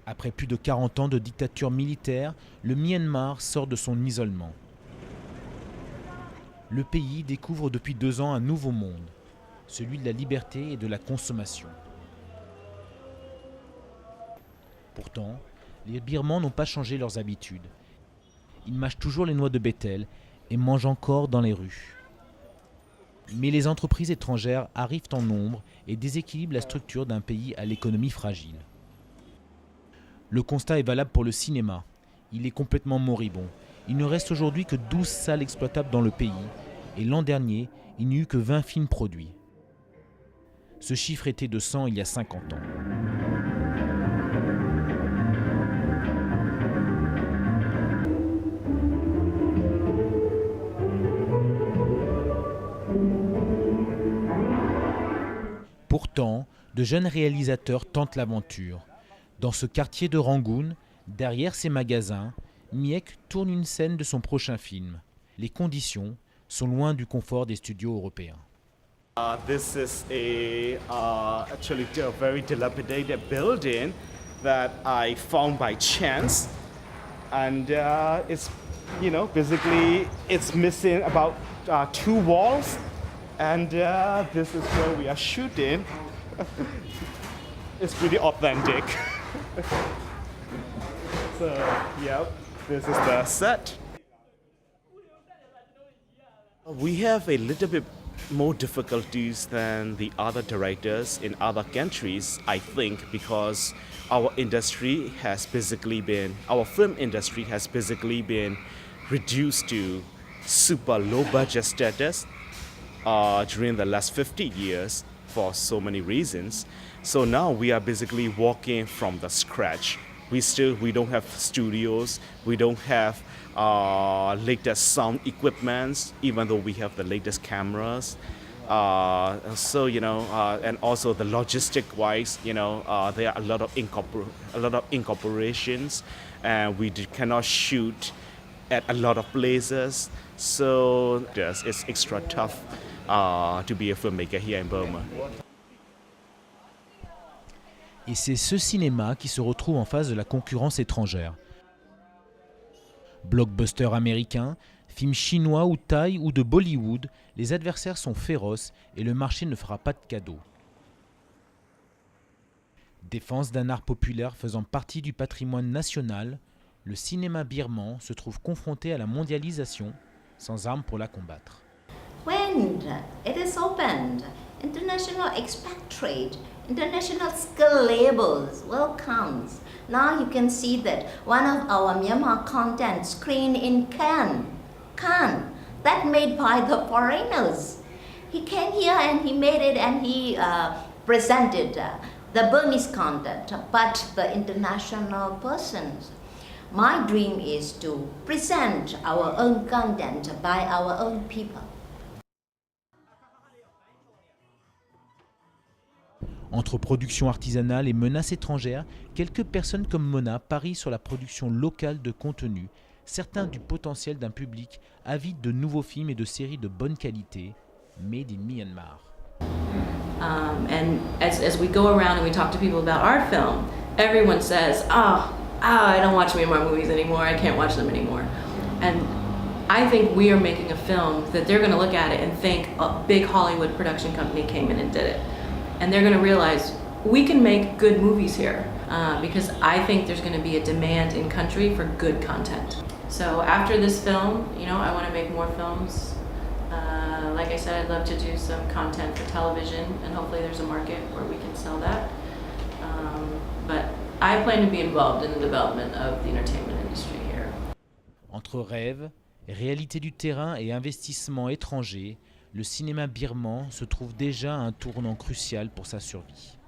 Après plus de 40 ans de dictature militaire, le Myanmar sort de son isolement. Le pays découvre depuis 2 ans un nouveau monde, celui de la liberté et de la consommation. Pourtant, les Birmans n'ont pas changé leurs habitudes. Ils mâchent toujours les noix de Bethel et mangent encore dans les rues. Mais les entreprises étrangères arrivent en nombre et déséquilibrent la structure d'un pays à l'économie fragile. Le constat est valable pour le cinéma. Il est complètement moribond. Il ne reste aujourd'hui que 12 salles exploitables dans le pays et l'an dernier, il n'y eut que 20 films produits. Ce chiffre était de 100 il y a 50 ans. Pourtant, de jeunes réalisateurs tentent l'aventure. Dans ce quartier de Rangoon, derrière ses magasins, Miek tourne une scène de son prochain film. Les conditions sont loin du confort des studios européens. This is actually a very dilapidated building that I found by chance, and it's basically it's missing about 2 walls, and this is where we are shooting. It's pretty authentic. So yeah, this is the set. We have a little bit more difficulties than the other directors in other countries, I think, because our film industry has basically been reduced to super low budget status during the last 50 years for so many reasons. So now we are basically working from the scratch. We don't have studios, we don't have latest sound equipments, even though we have the latest cameras. And also the logistic wise, there are a lot of incorporations, and we cannot shoot at a lot of places. So yes, it's extra tough to be a filmmaker here in Burma. Et c'est ce cinéma qui se retrouve en face de la concurrence étrangère. Blockbusters américains, films chinois ou thaïs ou de Bollywood, les adversaires sont féroces et le marché ne fera pas de cadeaux. Défense d'un art populaire faisant partie du patrimoine national, le cinéma birman se trouve confronté à la mondialisation, sans armes pour la combattre. When it is opened, international expatriate, international skill labels welcomes. Now you can see that one of our Myanmar content screened in Cannes, that made by the foreigners. He came here and he made it and he presented the Burmese content, but the international persons. My dream is to present our own content by our own people. Entre production artisanale et menaces étrangères, quelques personnes comme Mona parient sur la production locale de contenu, certains du potentiel d'un public avide de nouveaux films et de séries de bonne qualité, made in Myanmar. And as we go around and we talk to people about our film, everyone says, I don't watch Myanmar movies anymore, I can't watch them anymore. And I think we are making a film that they're going to look at it and think a big Hollywood production company came in and did it. And they're going to realize we can make good movies here because I think there's going to be a demand in country for good content. So after this film, I want to make more films. Like I said, I'd love to do some content for television, and hopefully there's a market where we can sell that. But I plan to be involved in the development of the entertainment industry here. Entre rêves, réalité du terrain et investissements étrangers, le cinéma birman se trouve déjà à un tournant crucial pour sa survie.